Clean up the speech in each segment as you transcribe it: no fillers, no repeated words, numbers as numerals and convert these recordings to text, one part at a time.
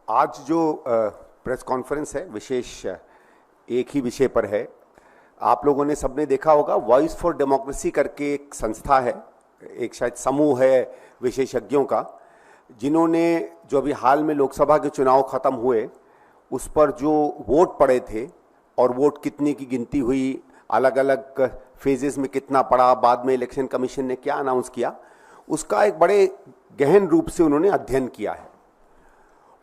आज जो press conference है विशेष एक ही विषय पर है। आप लोगों ने सबने देखा होगा, वॉइस फॉर डेमोक्रेसी करके एक संस्था है, एक शायद समूह है विशेषज्ञों का, जिन्होंने जो अभी हाल में लोकसभा के चुनाव खत्म हुए उस पर जो वोट पड़े थे और वोट कितने की गिनती हुई, अलग अलग फेजेस में कितना पड़ा, बाद में इलेक्शन कमीशन ने क्या अनाउंस किया, उसका एक बड़े गहन रूप से उन्होंने अध्ययन किया है।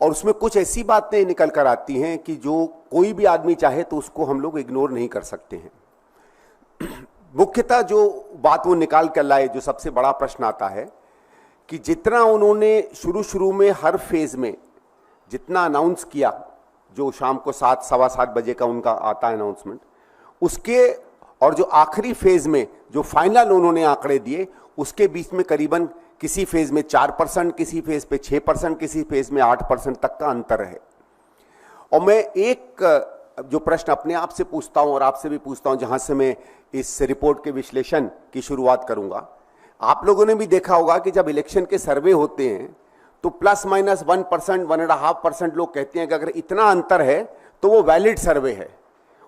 और उसमें कुछ ऐसी बातें निकल कर आती हैं कि जो कोई भी आदमी चाहे तो उसको हम लोग इग्नोर नहीं कर सकते हैं। मुख्यतः जो बात वो निकाल कर लाए, जो सबसे बड़ा प्रश्न आता है कि जितना उन्होंने शुरू में हर फेज में जितना अनाउंस किया, जो शाम को 7 सवा 7 बजे का उनका आता है अनाउंसमेंट, उसके और जो आखिरी फेज में जो फाइनल उन्होंने आंकड़े दिए, उसके बीच में करीबन किसी फेज में 4%, किसी फेज पे 6%, किसी फेज में 8% तक का अंतर है। और मैं एक जो प्रश्न अपने आप से पूछता हूं और आपसे भी पूछता हूं, जहां से मैं इस रिपोर्ट के विश्लेषण की शुरुआत करूंगा, आप लोगों ने भी देखा होगा कि जब इलेक्शन के सर्वे होते हैं तो प्लस माइनस 1%, 1.5% लोग कहते हैं कि अगर इतना अंतर है तो वो वैलिड सर्वे है।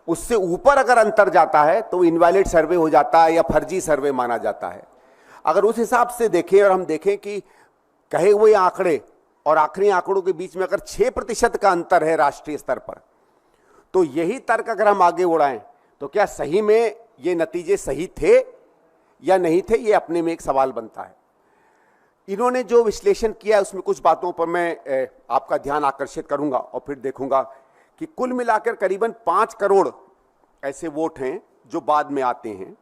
उससे ऊपर अगर अंतर जाता है तो इनवैलिड सर्वे हो जाता है या फर्जी सर्वे माना जाता है। अगर उस हिसाब से देखें और हम देखें कि कहे हुए आंकड़े और आखिरी आंकड़ों के बीच में अगर 6% का अंतर है राष्ट्रीय स्तर पर, तो यही तर्क अगर हम आगे उड़ाएं तो क्या सही में ये नतीजे सही थे या नहीं थे, ये अपने में एक सवाल बनता है। इन्होंने जो विश्लेषण किया उसमें कुछ बातों पर मैं आपका ध्यान आकर्षित करूंगा और फिर देखूंगा कि कुल मिलाकर करीबन 5 करोड़ ऐसे वोट हैं जो बाद में आते हैं।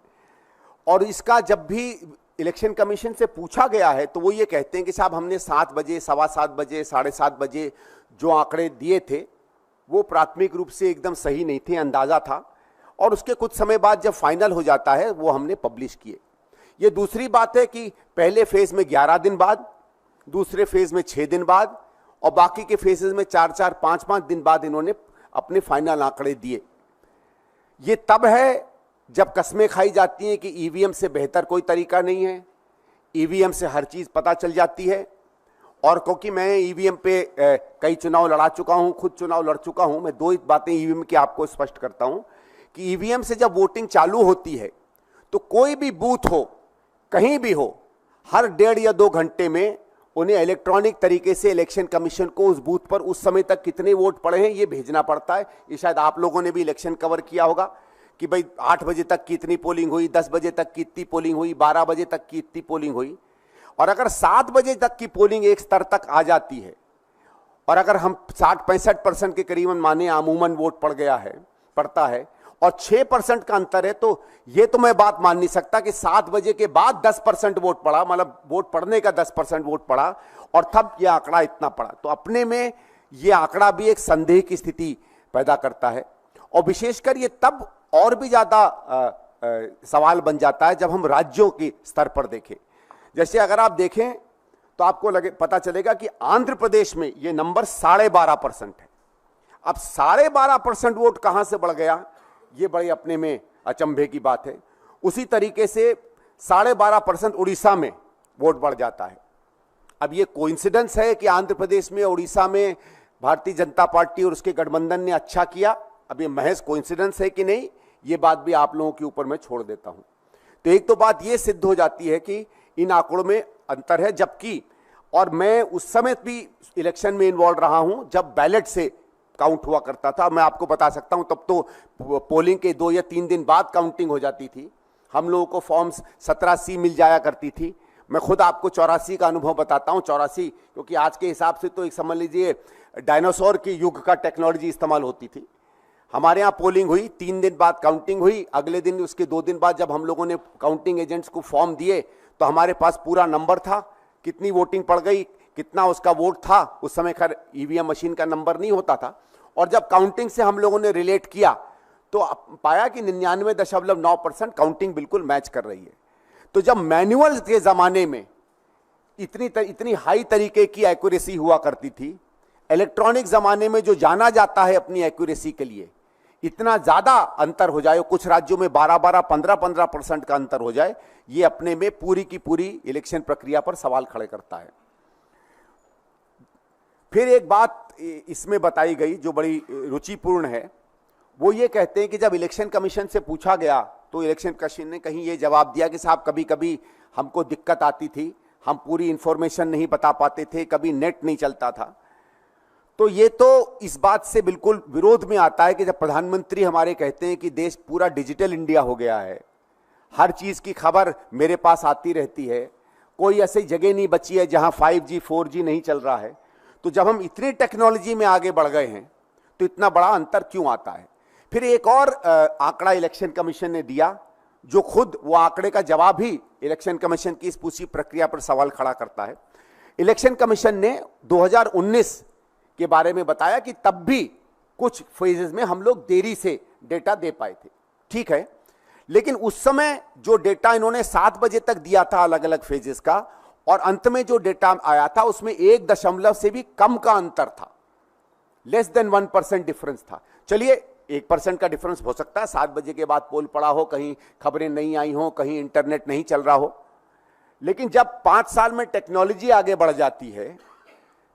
और इसका जब भी इलेक्शन कमीशन से पूछा गया है तो वो ये कहते हैं कि साहब हमने 7 बजे, सवा 7 बजे, 7:30 बजे जो आंकड़े दिए थे वो प्राथमिक रूप से एकदम सही नहीं थे, अंदाजा था, और उसके कुछ समय बाद जब फाइनल हो जाता है वो हमने पब्लिश किए। ये दूसरी बात है कि पहले फेज में 11 दिन बाद, दूसरे फेज में 6 दिन बाद और बाकी के फेजेस में 4-4, 5-5 दिन बाद इन्होंने अपने फाइनल आंकड़े दिए। ये तब है जब कस्में खाई जाती हैं कि ईवीएम से बेहतर कोई तरीका नहीं है, ईवीएम से हर चीज पता चल जाती है। और क्योंकि मैं ईवीएम पे कई चुनाव लड़ा चुका हूं, खुद चुनाव लड़ चुका हूं, मैं 2 बातें ईवीएम की आपको स्पष्ट करता हूं कि ईवीएम से जब वोटिंग चालू होती है तो कोई भी बूथ हो, कहीं भी हो, हर 1.5 या 2 घंटे में उन्हें इलेक्ट्रॉनिक तरीके से इलेक्शन कमीशन को उस बूथ पर उस समय तक कितने वोट पड़े हैं ये भेजना पड़ता है। ये शायद आप लोगों ने भी इलेक्शन कवर किया होगा कि भाई 8 बजे तक की इतनी पोलिंग हुई, 10 बजे तक की इतनी पोलिंग हुई, 12 बजे तक की इतनी पोलिंग हुई। और अगर 7 बजे तक की पोलिंग एक स्तर तक आ जाती है और अगर हम 60-65% के करीबन माने अमूमन वोट पड़ता है और 6% का अंतर है, तो ये तो मैं बात मान नहीं सकता कि 7 बजे के बाद 10% वोट पड़ा, मतलब वोट पड़ने का 10% वोट पड़ा और तब ये आंकड़ा इतना पड़ा। तो अपने में ये आंकड़ा भी एक संदेह की स्थिति पैदा करता है। और विशेषकर ये तब और भी ज्यादा सवाल बन जाता है जब हम राज्यों के स्तर पर देखें। जैसे अगर आप देखें तो आपको पता चलेगा कि आंध्र प्रदेश में ये नंबर 12.5% है। अब 12.5% वोट कहां से बढ़ गया, ये बड़ी अपने में अचंभे की बात है। उसी तरीके से 12.5% उड़ीसा में वोट बढ़ जाता है। अब ये कोइंसिडेंस है कि आंध्र प्रदेश में, उड़ीसा में भारतीय जनता पार्टी और उसके गठबंधन ने अच्छा किया? अब ये महज कोइंसिडेंस है कि नहीं, ये बात भी आप लोगों के ऊपर मैं छोड़ देता हूं। तो एक तो बात ये सिद्ध हो जाती है कि इन आंकड़ों में अंतर है, जबकि और मैं उस समय भी इलेक्शन में इन्वॉल्व रहा हूं जब बैलेट से काउंट हुआ करता था। मैं आपको बता सकता हूं तब तो पोलिंग के 2 या 3 दिन बाद काउंटिंग हो जाती थी। हम लोगों को फॉर्म्स 17C मिल जाया करती थी। मैं खुद आपको 84 का अनुभव बताता हूं। 84 क्योंकि आज के हिसाब से तो एक समझ लीजिए डायनासोर के युग का टेक्नोलॉजी इस्तेमाल होती थी। हमारे यहाँ पोलिंग हुई, 3 दिन बाद काउंटिंग हुई, अगले दिन उसके 2 दिन बाद जब हम लोगों ने काउंटिंग एजेंट्स को फॉर्म दिए तो हमारे पास पूरा नंबर था, कितनी वोटिंग पड़ गई, कितना उसका वोट था। उस समय खैर ईवीएम मशीन का नंबर नहीं होता था। और जब काउंटिंग से हम लोगों ने रिलेट किया तो पाया कि 99.9% काउंटिंग बिल्कुल मैच कर रही है। तो जब मैनुअल के जमाने में इतनी हाई तरीके की एक्यूरेसी हुआ करती थी, इलेक्ट्रॉनिक जमाने में जो जाना जाता है अपनी एक्यूरेसी के लिए, इतना ज्यादा अंतर हो जाए, कुछ राज्यों में 12-12, 15-15% का अंतर हो जाए, ये अपने में पूरी की पूरी इलेक्शन प्रक्रिया पर सवाल खड़े करता है। फिर एक बात इसमें बताई गई जो बड़ी रुचिपूर्ण है, वो ये कहते हैं कि जब इलेक्शन कमीशन से पूछा गया तो इलेक्शन कमीशन ने कहीं ये जवाब दिया कि साहब कभी कभी हमको दिक्कत आती थी, हम पूरी इंफॉर्मेशन नहीं बता पाते थे, कभी नेट नहीं चलता था। तो ये तो इस बात से बिल्कुल विरोध में आता है कि जब प्रधानमंत्री हमारे कहते हैं कि देश पूरा डिजिटल इंडिया हो गया है, हर चीज की खबर मेरे पास आती रहती है, कोई ऐसी जगह नहीं बची है जहां 5G 4G नहीं चल रहा है, तो जब हम इतनी टेक्नोलॉजी में आगे बढ़ गए हैं तो इतना बड़ा अंतर क्यों आता है। फिर एक और आंकड़ा इलेक्शन कमीशन ने दिया जो खुद वो आंकड़े का जवाब ही इलेक्शन कमीशन की इस पूरी प्रक्रिया पर सवाल खड़ा करता है। इलेक्शन कमीशन ने 2019 के बारे में बताया कि तब भी कुछ फेजेस में हम लोग देरी से डेटा दे पाए थे, ठीक है, लेकिन उस समय जो डेटा इन्होंने 7 बजे तक दिया था अलग अलग फेजेस का, और अंत में जो डेटा आया था उसमें 1 से भी कम का अंतर था, लेस देन 1% डिफरेंस था। चलिए 1% का डिफरेंस हो सकता है, 7 बजे के बाद पोल पड़ा हो, कहीं खबरें नहीं आई हो, कहीं इंटरनेट नहीं चल रहा हो, लेकिन जब 5 साल में टेक्नोलॉजी आगे बढ़ जाती है,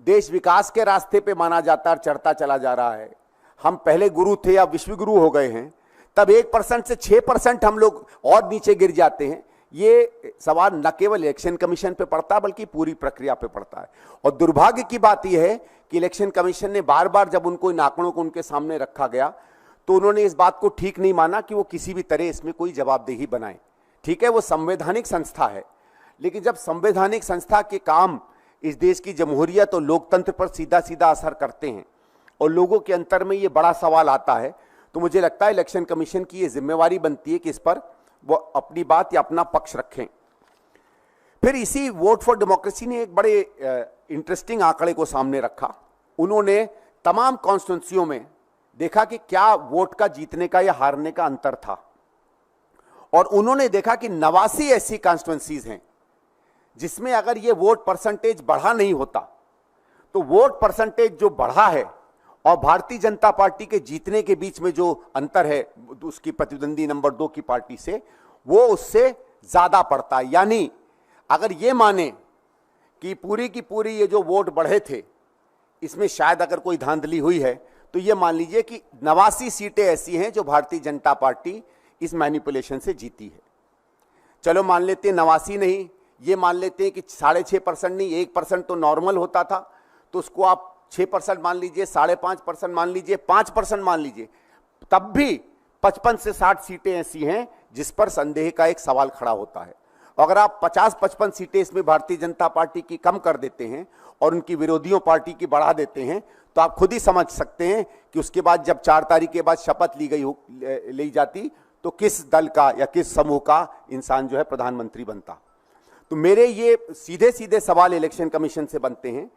देश विकास के रास्ते पे माना जाता है, चढ़ता चला जा रहा है, हम पहले गुरु थे या विश्व गुरु हो गए हैं, तब 1% से 6% हम लोग और नीचे गिर जाते हैं। ये सवाल न केवल इलेक्शन कमीशन पे पड़ता है बल्कि पूरी प्रक्रिया पे पड़ता है। और दुर्भाग्य की बात यह है कि इलेक्शन कमीशन ने बार बार जब उनको इन आंकड़ों को उनके सामने रखा गया तो उन्होंने इस बात को ठीक नहीं माना कि वो किसी भी तरह इसमें कोई जवाबदेही बनाए। ठीक है, वो संवैधानिक संस्था है, लेकिन जब संवैधानिक संस्था के काम इस देश की जमहूरियत और लोकतंत्र पर सीधा सीधा असर करते हैं और लोगों के अंतर में ये बड़ा सवाल आता है, तो मुझे लगता है इलेक्शन कमीशन की ये जिम्मेवारी बनती है कि इस पर वो अपनी बात या अपना पक्ष रखें। फिर इसी वोट फॉर डेमोक्रेसी ने एक बड़े इंटरेस्टिंग आंकड़े को सामने रखा। उन्होंने तमाम कॉन्स्टिट्यूंसियों में देखा कि क्या वोट का जीतने का या हारने का अंतर था, और उन्होंने देखा कि 89 ऐसी कॉन्स्टिट्यूंसीज हैं जिसमें अगर ये वोट परसेंटेज बढ़ा नहीं होता तो वोट परसेंटेज जो बढ़ा है और भारतीय जनता पार्टी के जीतने के बीच में जो अंतर है उसकी प्रतिद्वंदी नंबर 2 की पार्टी से, वो उससे ज्यादा पड़ता है। यानी अगर ये माने कि पूरी की पूरी ये जो वोट बढ़े थे इसमें शायद अगर कोई धांधली हुई है, तो ये मान लीजिए कि 89 सीटें ऐसी हैं जो भारतीय जनता पार्टी इस मैनिपुलेशन से जीती है। चलो मान लेते हैं 89 नहीं, ये मान लेते हैं कि 6.5% नहीं, 1% तो नॉर्मल होता था, तो उसको आप 6% मान लीजिए, 5.5% मान लीजिए, 5% मान लीजिए, तब भी 55 से 60 सीटें ऐसी हैं जिस पर संदेह का एक सवाल खड़ा होता है। अगर आप 50-55 सीटें इसमें भारतीय जनता पार्टी की कम कर देते हैं और उनकी विरोधियों पार्टी की बढ़ा देते हैं, तो आप खुद ही समझ सकते हैं कि उसके बाद जब 4 तारीख के बाद शपथ ली जाती तो किस दल का या किस समूह का इंसान जो है प्रधानमंत्री बनता। तो मेरे ये सीधे सीधे सवाल इलेक्शन कमीशन से बनते हैं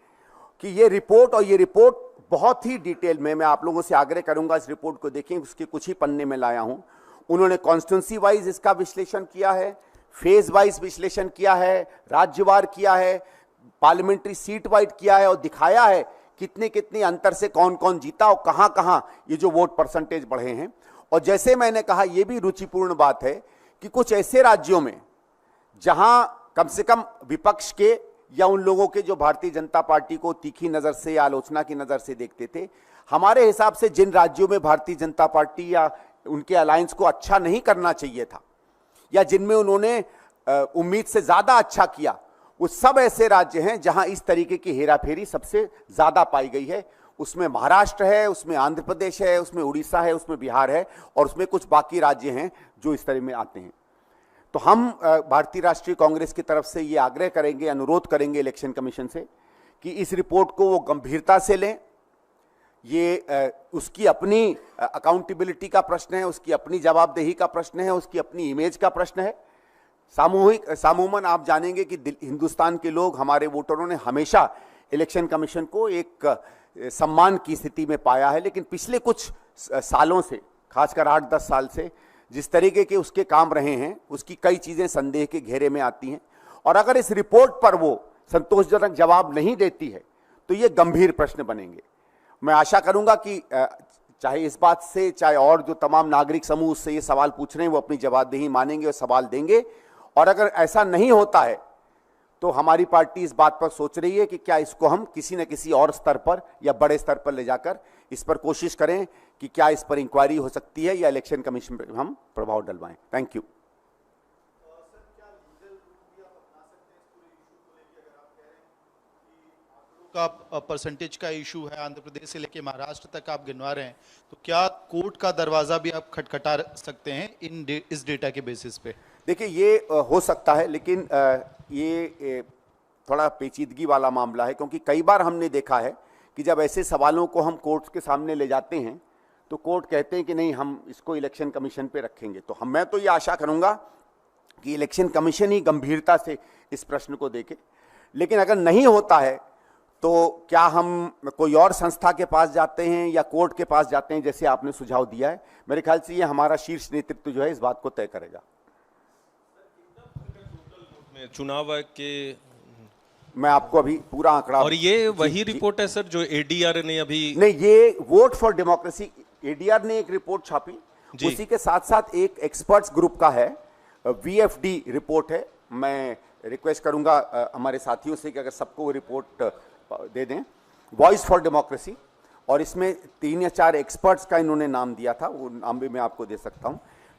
कि ये रिपोर्ट बहुत ही डिटेल में, मैं आप लोगों से आग्रह करूंगा इस रिपोर्ट को देखें, उसके कुछ ही पन्ने में लाया हूं। उन्होंने कॉन्स्टिट्यूंसी वाइज इसका विश्लेषण किया है, फेज वाइज विश्लेषण किया है, राज्यवार किया है, पार्लियामेंट्री सीट वाइज किया है, और दिखाया है कितने कितने अंतर से कौन कौन जीता और कहां कहां ये जो वोट परसेंटेज बढ़े हैं। और जैसे मैंने कहा, यह भी रुचिपूर्ण बात है कि कुछ ऐसे राज्यों में जहां कम से कम विपक्ष के या उन लोगों के जो भारतीय जनता पार्टी को तीखी नजर से या आलोचना की नजर से देखते थे, हमारे हिसाब से जिन राज्यों में भारतीय जनता पार्टी या उनके अलायंस को अच्छा नहीं करना चाहिए था या जिनमें उन्होंने उम्मीद से ज्यादा अच्छा किया, वो सब ऐसे राज्य हैं जहां इस तरीके की हेराफेरी सबसे ज्यादा पाई गई है। उसमें महाराष्ट्र है, उसमें आंध्र प्रदेश है, उसमें उड़ीसा है, उसमें बिहार है, और उसमें कुछ बाकी राज्य हैं जो इस तरह में आते हैं। तो हम भारतीय राष्ट्रीय कांग्रेस की तरफ से ये आग्रह करेंगे, अनुरोध करेंगे इलेक्शन कमीशन से कि इस रिपोर्ट को वो गंभीरता से लें। ये उसकी अपनी अकाउंटेबिलिटी का प्रश्न है, उसकी अपनी जवाबदेही का प्रश्न है, उसकी अपनी इमेज का प्रश्न है। सामूमन आप जानेंगे कि हिंदुस्तान के लोग, हमारे वोटरों ने हमेशा इलेक्शन कमीशन को एक सम्मान की स्थिति में पाया है, लेकिन पिछले कुछ सालों से, खासकर 8-10 साल से जिस तरीके के उसके काम रहे हैं, उसकी कई चीजें संदेह के घेरे में आती हैं। और अगर इस रिपोर्ट पर वो संतोषजनक जवाब नहीं देती है तो ये गंभीर प्रश्न बनेंगे। मैं आशा करूंगा कि चाहे इस बात से, चाहे और जो तमाम नागरिक समूह उससे ये सवाल पूछ रहे हैं, वो अपनी जवाबदेही मानेंगे और सवाल देंगे। और अगर ऐसा नहीं होता है तो हमारी पार्टी इस बात पर सोच रही है कि क्या इसको हम किसी न किसी और स्तर पर या बड़े स्तर पर ले जाकर इस पर कोशिश करें कि क्या इस पर इंक्वायरी हो सकती है या इलेक्शन कमीशन पर हम प्रभाव डलवाएं। Thank you. का परसेंटेज का इशू है, आंध्र प्रदेश से लेके महाराष्ट्र तक आप गिनवा रहे हैं, तो क्या कोर्ट का दरवाजा भी आप खटखटा सकते हैं इस डेटा के बेसिस पे? देखिए ये हो सकता है, लेकिन ये थोड़ा पेचीदगी वाला मामला है, क्योंकि कई बार हमने देखा है कि जब ऐसे सवालों को हम कोर्ट के सामने ले जाते हैं तो कोर्ट कहते हैं कि नहीं, हम इसको इलेक्शन कमीशन पे रखेंगे। तो मैं तो ये आशा करूंगा कि इलेक्शन कमीशन ही गंभीरता से इस प्रश्न को देखे, लेकिन अगर नहीं होता है तो क्या हम कोई और संस्था के पास जाते हैं या कोर्ट के पास जाते हैं, जैसे आपने सुझाव दिया है। मेरे ख्याल से ये हमारा शीर्ष नेतृत्व जो है इस बात को तय करेगा। चुनाव के मैं आपको अभी पूरा आंकड़ा, और ये वही रिपोर्ट है सर जो एडीआर ने अभी नहीं, ये वोट फॉर डेमोक्रेसी एडीआर ने एक रिपोर्ट छापी, उसी के साथ साथ एक एक्सपर्ट्स ग्रुप का है, वीएफडी रिपोर्ट है। मैं रिक्वेस्ट करूंगा हमारे साथियों से कि अगर सबको वो रिपोर्ट दे दें, वॉइस फॉर डेमोक्रेसी, और इसमें 3 या 4 एक्सपर्ट्स का इन्होंने नाम दिया था, वो नाम भी मैं आपको दे सकता हूं।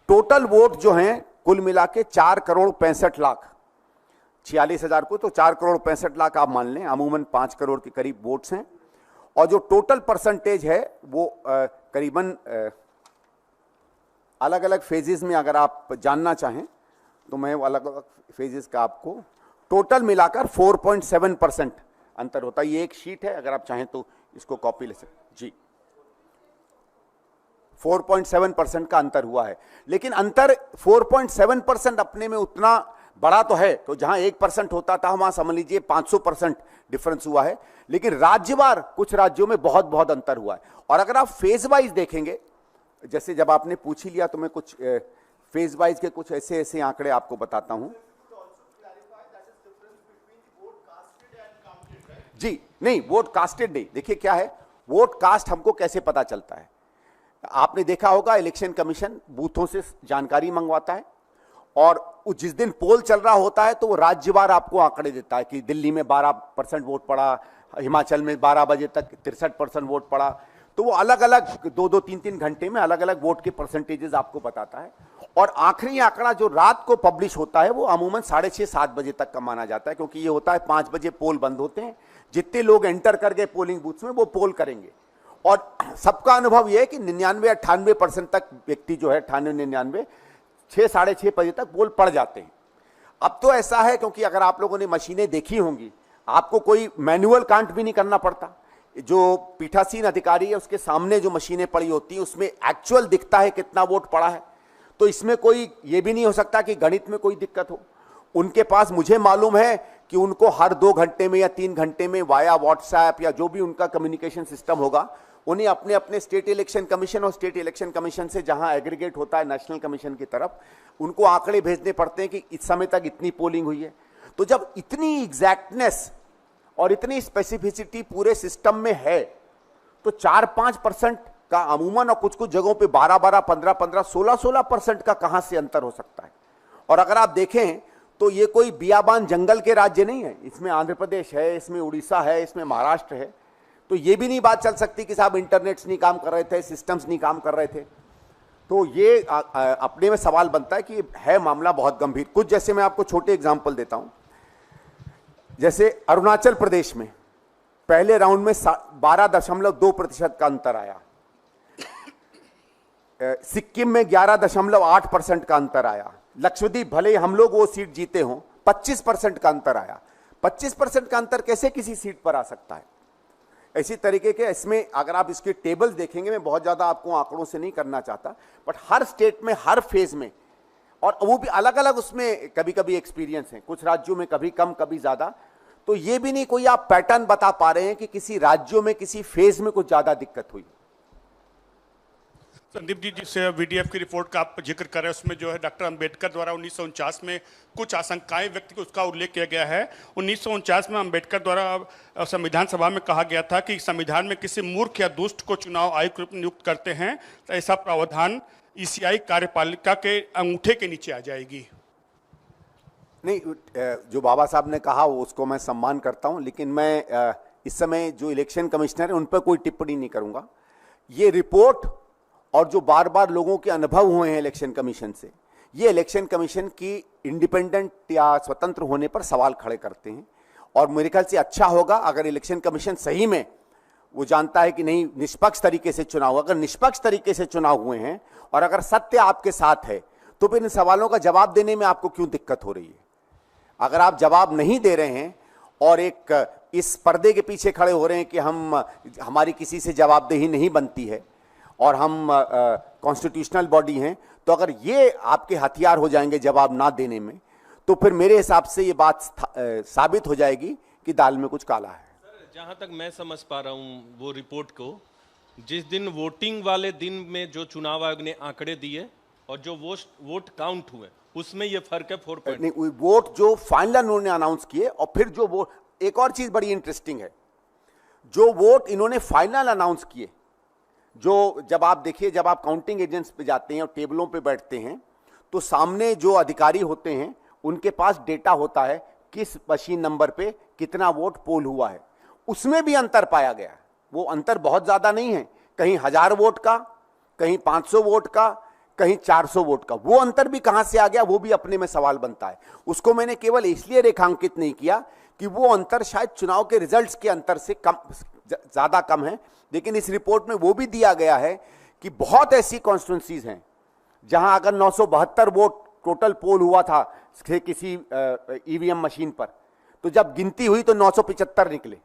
टोटल वोट जो हैं कुल मिला के 4,65,46,000 को, तो 4,65,00,000 आप मान लें, अमूमन 5 करोड़ के करीब वोट्स हैं। और जो टोटल परसेंटेज है वो करीबन अलग अलग फेजेस में, अगर आप जानना चाहें तो मैं अलग अलग फेजेस का आपको टोटल मिलाकर 4.7% अंतर होता है। ये एक शीट है, अगर आप चाहें तो इसको कॉपी ले सकते जी। 4.7% का अंतर हुआ है, लेकिन अंतर 4.7% अपने में उतना बड़ा तो है, तो जहां 1% होता था वहां समझ लीजिए 500% डिफरेंस हुआ है। लेकिन राज्यवार कुछ राज्यों में बहुत बहुत अंतर हुआ है। और अगर आप फेज वाइज देखेंगे, जैसे जब आपने पूछ ही लिया तो मैं कुछ फेज वाइज के कुछ ऐसे ऐसे आंकड़े आपको बताता हूं। जी नहीं, वोट कास्टेड नहीं। देखिए क्या है, वोट कास्ट हमको कैसे पता चलता है? आपने देखा होगा इलेक्शन कमीशन बूथों से जानकारी मंगवाता है, और जिस दिन पोल चल रहा होता है तो वो राज्यवार आपको आंकड़े देता है कि दिल्ली में 12% वोट पड़ा, हिमाचल में 12 बजे तक 63% वोट पड़ा। तो वो अलग अलग 2-2, 3-3 घंटे में अलग अलग वोट के परसेंटेजेस आपको बताता है। और आखिरी आंकड़ा जो रात को पब्लिश होता है वो अमूमन 6:30-7 बजे तक का माना जाता है, क्योंकि ये होता है 5 बजे पोल बंद होते हैं, जितने लोग एंटर कर गए पोलिंग बूथ में वो पोल करेंगे। और सबका अनुभव यह है कि 99-98% तक व्यक्ति जो है 98-99 6-6:30 बजे तक पोल पड़ जाते हैं। अब तो ऐसा है, क्योंकि अगर आप लोगों ने मशीनें देखी होंगी, आपको कोई मैनुअल काउंट भी नहीं करना पड़ता। जो पीठासीन अधिकारी है उसके सामने जो मशीनें पड़ी होती हैं उसमें एक्चुअल दिखता है कितना वोट पड़ा है। तो इसमें कोई ये भी नहीं हो सकता कि गणित में कोई दिक्कत हो। उनके पास, मुझे मालूम है कि उनको हर 2 घंटे में या 3 घंटे में वाया व्हाट्सएप या जो भी उनका कम्युनिकेशन सिस्टम होगा, उन्हें अपने अपने स्टेट इलेक्शन कमीशन और स्टेट इलेक्शन कमीशन से जहां एग्रीगेट होता है नेशनल कमीशन की तरफ, उनको आंकड़े भेजने पड़ते हैं कि इस समय तक इतनी पोलिंग हुई है। तो जब इतनी एग्जैक्टनेस और इतनी स्पेसिफिसिटी पूरे सिस्टम में है, तो 4-5% का अमूमन, और कुछ कुछ जगहों पे 12-12, 15-15, 16-16% का कहां से अंतर हो सकता है। और अगर आप देखें तो ये कोई बियाबान जंगल के राज्य नहीं है, इसमें आंध्र प्रदेश है, इसमें उड़ीसा है, इसमें महाराष्ट्र है। तो ये भी नहीं बात चल सकती कि साहब इंटरनेट्स नहीं काम कर रहे थे, सिस्टम्स नहीं काम कर रहे थे। तो ये अपने में सवाल बनता है कि है मामला बहुत गंभीर। कुछ जैसे मैं आपको छोटे एग्जाम्पल देता हूं, जैसे अरुणाचल प्रदेश में पहले राउंड में 12.2% का अंतर आया, सिक्किम में 11.8% का अंतर आया, लक्षद्वीप भले हम लोग वो सीट जीते हों 25% का अंतर आया। 25% का अंतर कैसे किसी सीट पर आ सकता है? इसी तरीके के इसमें अगर आप इसके टेबल्स देखेंगे, मैं बहुत ज्यादा आपको आंकड़ों से नहीं करना चाहता, बट हर स्टेट में हर फेज में, और वो भी अलग अलग उसमें कभी कभी एक्सपीरियंस है, कुछ राज्यों में कभी कम कभी ज्यादा। तो ये भी नहीं कोई आप पैटर्न बता पा रहे हैं कि किसी राज्यों में किसी फेज में कुछ ज्यादा दिक्कत हुई। संदीप जी, जिस वीडीएफ की रिपोर्ट का आप जिक्र कर रहे हैं उसमें जो है डॉक्टर अंबेडकर द्वारा 1949 में कुछ आशंकाएं व्यक्त की, उसका उल्लेख किया गया है। 1949 में अंबेडकर द्वारा संविधान सभा में कहा गया था कि संविधान में किसी मूर्ख या दुष्ट को चुनाव आयुक्त रूप में नियुक्त करते हैं तो ऐसा प्रावधान ईसीआई कार्यपालिका के अंगूठे के नीचे आ जाएगी। नहीं, जो बाबा साहब ने कहा वो उसको मैं सम्मान करता हूं, लेकिन मैं इस समय जो इलेक्शन कमिश्नर है उन पर कोई टिप्पणी नहीं करूंगा। ये रिपोर्ट और जो बार बार लोगों के अनुभव हुए हैं इलेक्शन कमीशन से, ये इलेक्शन कमीशन की इंडिपेंडेंट या स्वतंत्र होने पर सवाल खड़े करते हैं। और मेरे ख्याल से अच्छा होगा अगर इलेक्शन कमीशन सही में वो जानता है कि नहीं निष्पक्ष तरीके से चुनाव, अगर निष्पक्ष तरीके से चुनाव हुए हैं और अगर सत्य आपके साथ है तो फिर इन सवालों का जवाब देने में आपको क्यों दिक्कत हो रही है। अगर आप जवाब नहीं दे रहे हैं और एक इस पर्दे के पीछे खड़े हो रहे हैं कि हमारी किसी से जवाबदेही नहीं बनती है और हम कॉन्स्टिट्यूशनल बॉडी हैं, तो अगर ये आपके हथियार हो जाएंगे जवाब ना देने में, तो फिर मेरे हिसाब से ये बात साबित हो जाएगी कि दाल में कुछ काला है। जहां तक मैं समझ पा रहा हूं वो रिपोर्ट को, जिस दिन वोटिंग वाले दिन में जो चुनाव आयोग ने आंकड़े दिए और जो वोट काउंट हुए उसमें ये फर्क है 4 पॉइंट। नहीं, वोट जो फाइनल उन्होंने अनाउंस किए और फिर जो वोट, एक और चीज बड़ी इंटरेस्टिंग है, जो वोट इन्होंने फाइनल अनाउंस किए, जो जब आप देखिए जब आप काउंटिंग एजेंट्स पे जाते हैं और टेबलों पे बैठते हैं तो सामने जो अधिकारी होते हैं उनके पास डेटा होता है किस मशीन नंबर पे कितना वोट पोल हुआ है। उसमें भी अंतर पाया गया। वो अंतर बहुत ज्यादा नहीं है, कहीं 1000 वोट का, कहीं 500 वोट का, कहीं 400 वोट का। वो अंतर भी कहां से आ गया, वो भी अपने में सवाल बनता है। उसको मैंने केवल इसलिए रेखांकित नहीं किया कि वो अंतर शायद चुनाव के रिजल्ट्स के अंतर से ज्यादा कम है, लेकिन इस रिपोर्ट में वो भी दिया गया है कि बहुत ऐसी कॉन्स्टिट्यूंसीज हैं जहां अगर 972 वोट टोटल पोल हुआ था किसी ईवीएम मशीन पर, तो जब गिनती हुई तो 975 निकले।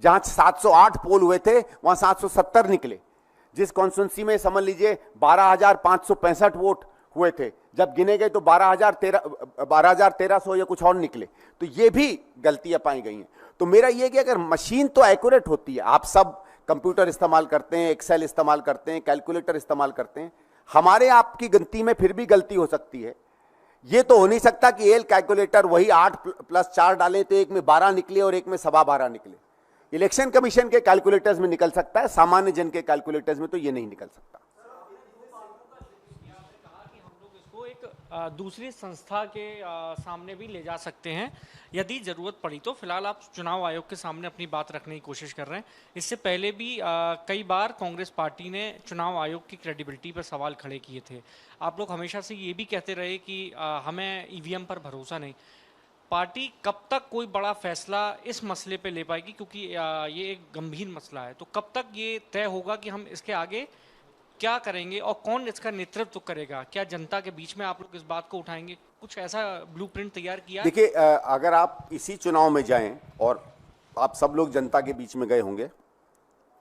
जहां 708 पोल हुए थे वहां 770 निकले। जिस कॉन्स्टिट्यूंसी में समझ लीजिए 12,565 वोट हुए थे, जब गिने गए तो 12,1300 या कुछ और निकले। तो ये भी गलतियां पाई गई हैं। तो मेरा ये कि अगर मशीन तो एक्यूरेट होती है, आप सब कंप्यूटर इस्तेमाल करते हैं, एक्सेल इस्तेमाल करते हैं, कैलकुलेटर इस्तेमाल करते हैं, हमारे आपकी गिनती में फिर भी गलती हो सकती है। ये तो हो नहीं सकता कि एल कैलकुलेटर वही 8 + 4 डालें तो एक में 12 निकले और एक में 12.25 निकले। इलेक्शन कमीशन के कैलकुलेटर्स में निकल सकता है, सामान्य जन के कैलकुलेटर्स में तो ये नहीं निकल सकता। दूसरी संस्था के सामने भी ले जा सकते हैं यदि जरूरत पड़ी तो। फिलहाल आप चुनाव आयोग के सामने अपनी बात रखने की कोशिश कर रहे हैं। इससे पहले भी कई बार कांग्रेस पार्टी ने चुनाव आयोग की क्रेडिबिलिटी पर सवाल खड़े किए थे। आप लोग हमेशा से ये भी कहते रहे कि हमें ईवीएम पर भरोसा नहीं। पार्टी कब तक कोई बड़ा फैसला इस मसले पे ले पाएगी, क्योंकि ये एक गंभीर मसला है, तो कब तक ये तय होगा कि हम इसके आगे क्या करेंगे और कौन इसका नेतृत्व करेगा? क्या जनता के बीच में आप लोग इस बात को उठाएंगे? कुछ ऐसा ब्लूप्रिंट तैयार किया? देखिए, अगर आप इसी चुनाव में जाएं, और आप सब लोग जनता के बीच में गए होंगे,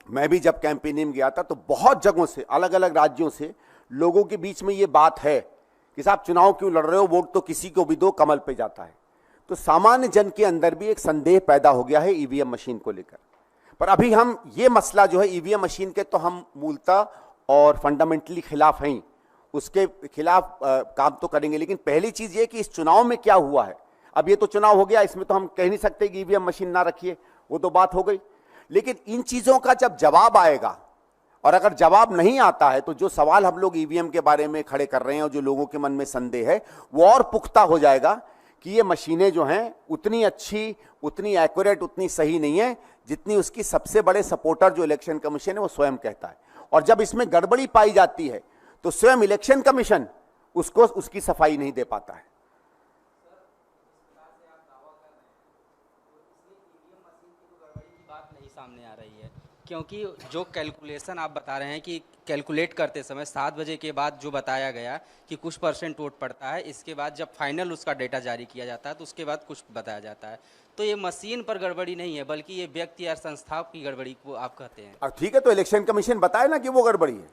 मैं भी जब कैंपेनिंग में गया था तो बहुत जगहों से, अलग अलग राज्यों से लोगों के बीच में ये बात है कि साहब चुनाव क्यों लड़ रहे हो, वोट तो किसी को भी दो, कमल पे जाता है। तो सामान्य जन के अंदर भी एक संदेह पैदा हो गया है ईवीएम मशीन को लेकर। पर अभी हम ये मसला जो है ईवीएम मशीन के, तो हम मूलतः और फंडामेंटली खिलाफ हैं, उसके खिलाफ काम तो करेंगे। लेकिन पहली चीज ये कि इस चुनाव में क्या हुआ है। अब ये तो चुनाव हो गया, इसमें तो हम कह नहीं सकते कि ईवीएम मशीन ना रखिए, वो तो बात हो गई। लेकिन इन चीजों का जब जवाब आएगा, और अगर जवाब नहीं आता है तो जो सवाल हम लोग ईवीएम के बारे में खड़े कर रहे हैं और जो लोगों के मन में संदेह है, वो और पुख्ता हो जाएगा कि ये मशीनें जो हैं उतनी अच्छी, उतनी एक्यूरेट, उतनी सही नहीं है जितनी उसकी सबसे बड़े सपोर्टर जो इलेक्शन कमीशन है वो स्वयं कहता है। और जब इसमें गड़बड़ी पाई जाती है तो स्वयं इलेक्शन कमीशन उसको उसकी सफाई नहीं दे पाता है। बात नहीं सामने आ रही है, क्योंकि जो कैलकुलेशन आप बता रहे हैं कि कैलकुलेट करते समय 7 बजे के बाद जो बताया गया कि कुछ % वोट पड़ता है, इसके बाद जब फाइनल उसका डेटा जारी किया जाता है तो उसके बाद कुछ बताया जाता है। तो ये मशीन पर गड़बड़ी नहीं है, बल्कि ये व्यक्ति या संस्था की गड़बड़ी को आप कहते हैं। और ठीक है, तो इलेक्शन कमीशन बताए ना कि वो गड़बड़ी है।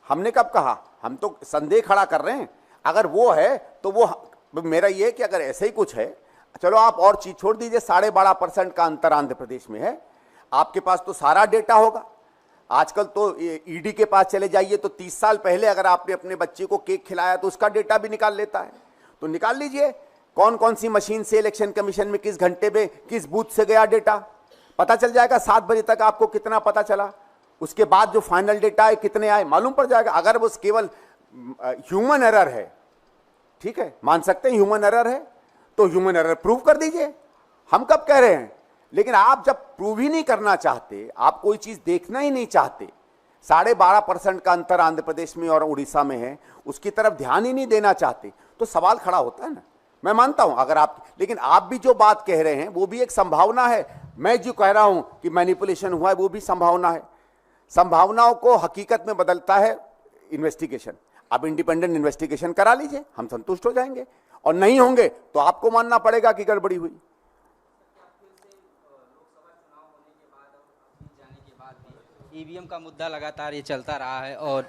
हमने कब कहा? हम तो संदेह खड़ा कर रहे हैं। अगर वो है तो वो, मेरा ये है कि अगर ऐसे ही कुछ है, चलो आप और चीज छोड़ दीजिए, 12.5% का अंतर आंध्र प्रदेश में है, आपके पास तो सारा डेटा होगा। आजकल तो ईडी के पास चले जाइए तो 30 साल पहले अगर आपने अपने बच्चे को केक खिलाया तो उसका डेटा भी निकाल लेता है। तो निकाल लीजिए कौन कौन सी मशीन से इलेक्शन कमीशन में किस घंटे में किस बूथ से गया डेटा, पता चल जाएगा। 7 बजे तक आपको कितना पता चला, उसके बाद जो फाइनल डेटा है कितने आए मालूम पड़ जाएगा। अगर वो केवल ह्यूमन एरर है, ठीक है, मान सकते हैं ह्यूमन एरर है, तो ह्यूमन एरर प्रूव कर दीजिए, हम कब कह रहे हैं। लेकिन आप जब प्रूव ही नहीं करना चाहते, आप कोई चीज देखना ही नहीं चाहते, 12.5% का अंतर आंध्र प्रदेश में और उड़ीसा में है, उसकी तरफ ध्यान ही नहीं देना चाहते, तो सवाल खड़ा होता है ना। मैं मानता हूं अगर आप, लेकिन आप भी जो बात कह रहे हैं वो भी एक संभावना है। मैं जो कह रहा हूं कि मैनिपुलेशन हुआ है वो भी संभावना है। संभावनाओं को हकीकत में बदलता है इन्वेस्टिगेशन। आप इंडिपेंडेंट इन्वेस्टिगेशन करा लीजिए, हम संतुष्ट हो जाएंगे, और नहीं होंगे तो आपको मानना पड़ेगा कि गड़बड़ी हुई। ईवीएम का मुद्दा लगातार ये चलता रहा है और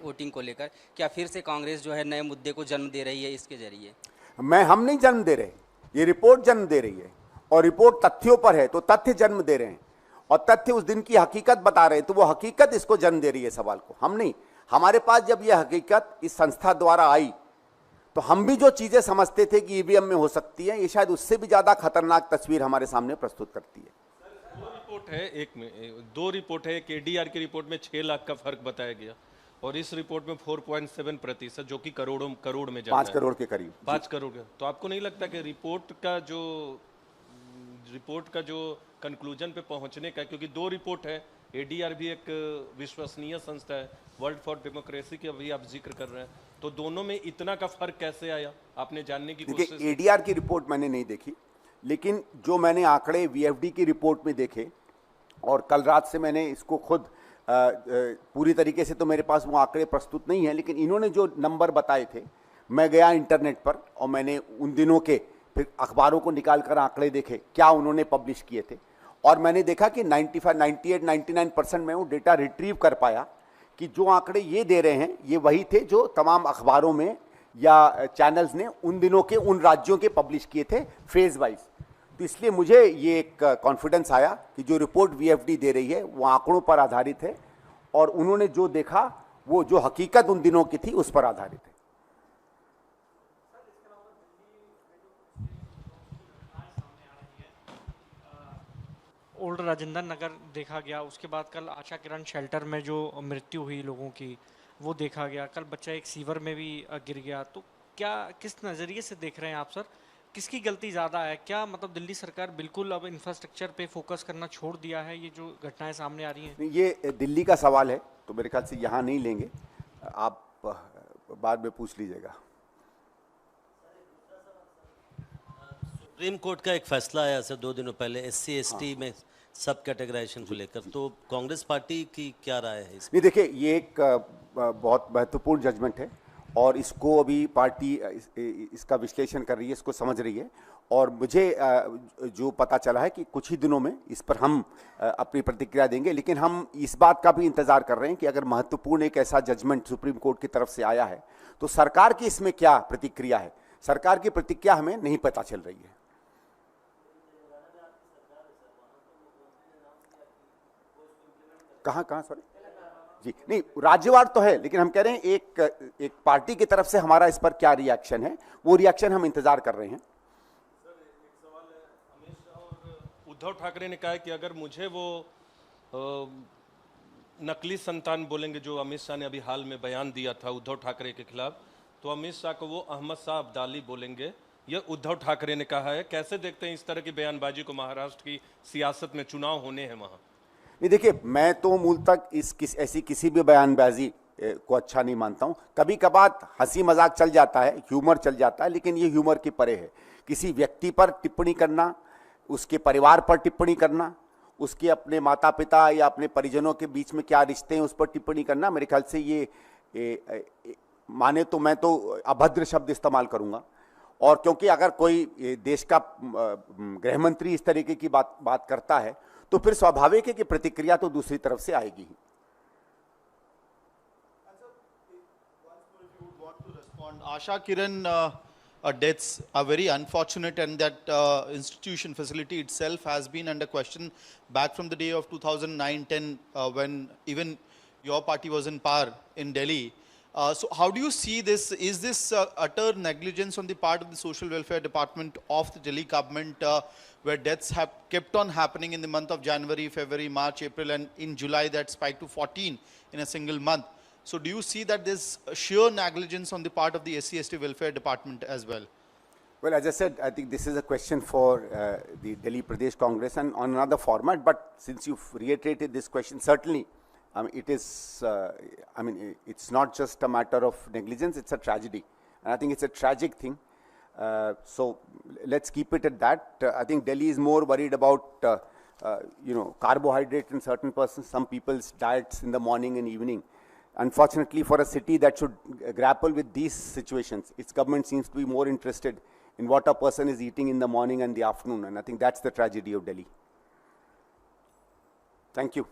वोटिंग को लेकर क्या फिर से कांग्रेस जो है नए मुद्दे को जन्म दे रही है इसके जरिए? हम नहीं जन्म दे रहे, ये रिपोर्ट जन्म दे रही है, और रिपोर्ट तथ्यों पर है तो तथ्य जन्म दे रहे हैं, और तथ्य उस दिन की हकीकत बता रहे हैं, तो वो हकीकत इसको जन्म दे रही है सवाल को, हम नहीं। हमारे पास जब यह हकीकत इस संस्था द्वारा आई तो हम भी जो चीजें समझते थे कि ईवीएम में हो सकती है, ये शायद उससे भी ज्यादा खतरनाक तस्वीर हमारे सामने प्रस्तुत करती है। दो रिपोर्ट है, एक एडीआर की रिपोर्ट में 6 लाख का फर्क बताया गया, और इस रिपोर्ट में 4.7%, जो कि करोड़ में जाता है, 5 करोड़ के करीब, 5 करोड़ का। तो आपको नहीं लगता कि रिपोर्ट का जो कंक्लूजन पे पहुंचने का, क्योंकि 2 रिपोर्ट है, एडीआर भी एक विश्वसनीय संस्था है, वर्ल्ड फॉर डेमोक्रेसी की अभी आप जिक्र कर रहे हैं, तो दोनों में इतना का फर्क कैसे आया, आपने जानने की कोशिश? देखिए, एडीआर की रिपोर्ट मैंने नहीं देखी, लेकिन जो मैंने आंकड़े वीएफडी की रिपोर्ट में देखे, और कल रात से मैंने इसको खुद पूरी तरीके से तो मेरे पास वो आंकड़े प्रस्तुत नहीं है, लेकिन इन्होंने जो नंबर बताए थे, मैं गया इंटरनेट पर और मैंने उन दिनों के फिर अखबारों को निकाल कर आंकड़े देखे क्या उन्होंने पब्लिश किए थे, और मैंने देखा कि 95, 98, 99% में वो डेटा रिट्रीव कर पाया कि जो आंकड़े ये दे रहे हैं ये वही थे जो तमाम अखबारों में या चैनल्स ने उन दिनों के उन राज्यों के पब्लिश किए थे फेज वाइज। तो इसलिए मुझे ये एक कॉन्फिडेंस आया कि जो रिपोर्ट वीएफडी दे रही है वो आंकड़ों पर आधारित है, और उन्होंने जो देखा वो जो हकीकत उन दिनों की थी उस पर आधारित है। ओल्ड राजेंद्र नगर देखा गया, उसके बाद कल आशा किरण शेल्टर में जो मृत्यु हुई लोगों की वो देखा गया, कल बच्चा एक सीवर में भी गिर गया। तो क्या किस नज़रिए से देख रहे हैं आप सर, किसकी गलती ज़्यादा है? क्या मतलब दिल्ली सरकार बिल्कुल अब इंफ्रास्ट्रक्चर पे फोकस करना छोड़ दिया है, ये जो घटनाएं सामने आ रही हैं? ये दिल्ली का सवाल है तो मेरे ख्याल से यहाँ नहीं लेंगे, आप बाद में पूछ लीजिएगा। सुप्रीम कोर्ट का एक फैसला आया सर 2 दिनों पहले SC ST में सब कैटेगराइजेशन को लेकर, तो कांग्रेस पार्टी की क्या राय है इसमें? नहीं, देखिए, ये एक बहुत महत्वपूर्ण जजमेंट है, और इसको अभी पार्टी इसका विश्लेषण कर रही है, इसको समझ रही है, और मुझे जो पता चला है कि कुछ ही दिनों में इस पर हम अपनी प्रतिक्रिया देंगे। लेकिन हम इस बात का भी इंतजार कर रहे हैं कि अगर महत्वपूर्ण एक ऐसा जजमेंट सुप्रीम कोर्ट की तरफ से आया है तो सरकार की इसमें क्या प्रतिक्रिया है। सरकार की प्रतिक्रिया हमें नहीं पता चल रही है। कहाँ सॉरी जी, नहीं, राज्यवार तो है, लेकिन हम कह रहे हैं एक पार्टी की तरफ से हमारा इस पर क्या रिएक्शन है, वो रिएक्शन हम इंतजार कर रहे हैं। उद्धव ठाकरे ने कहा है कि अगर मुझे वो नकली संतान बोलेंगे, जो अमित शाह ने अभी हाल में बयान दिया था उद्धव ठाकरे के खिलाफ, तो अमित शाह को वो अहमद शाह अब्दाली बोलेंगे, ये उद्धव ठाकरे ने कहा है। कैसे देखते हैं इस तरह की बयानबाजी को? महाराष्ट्र की सियासत में चुनाव होने हैं वहां। नहीं, देखिए, मैं तो मूल तक ऐसी किसी भी बयानबाजी को अच्छा नहीं मानता हूं। कभी कभार हंसी मजाक चल जाता है, ह्यूमर चल जाता है, लेकिन ये ह्यूमर की परे है। किसी व्यक्ति पर टिप्पणी करना, उसके परिवार पर टिप्पणी करना, उसके अपने माता पिता या अपने परिजनों के बीच में क्या रिश्ते हैं उस पर टिप्पणी करना, मेरे ख्याल से ये माने तो मैं तो अभद्र शब्द इस्तेमाल करूंगा। और क्योंकि अगर कोई देश का गृह मंत्री इस तरीके की बात करता है तो फिर स्वाभाविक है कि प्रतिक्रिया तो दूसरी तरफ से आएगी ही। Asha Kiran deaths are very unfortunate, and that institution facility itself has been under question back from the day of 2009-10 when even your party was in power in Delhi. So how do you see this? Is this utter negligence on the part of the social welfare department of the Delhi government, where deaths have kept on happening in the month of January, February, March, April, and in July that spiked to 14 in a single month? So do you see that there's sheer negligence on the part of the SC/ST welfare department as well? Well, as I said, I think this is a question for the Delhi Pradesh Congress and on another format. But since you've reiterated this question, certainly, it is. It's not just a matter of negligence; it's a tragedy, and I think it's a tragic thing. So let's keep it at that. I think Delhi is more worried about carbohydrate in certain persons, some people's diets in the morning and evening. Unfortunately, for a city that should grapple with these situations, its government seems to be more interested in what a person is eating in the morning and the afternoon, and I think that's the tragedy of Delhi. Thank you.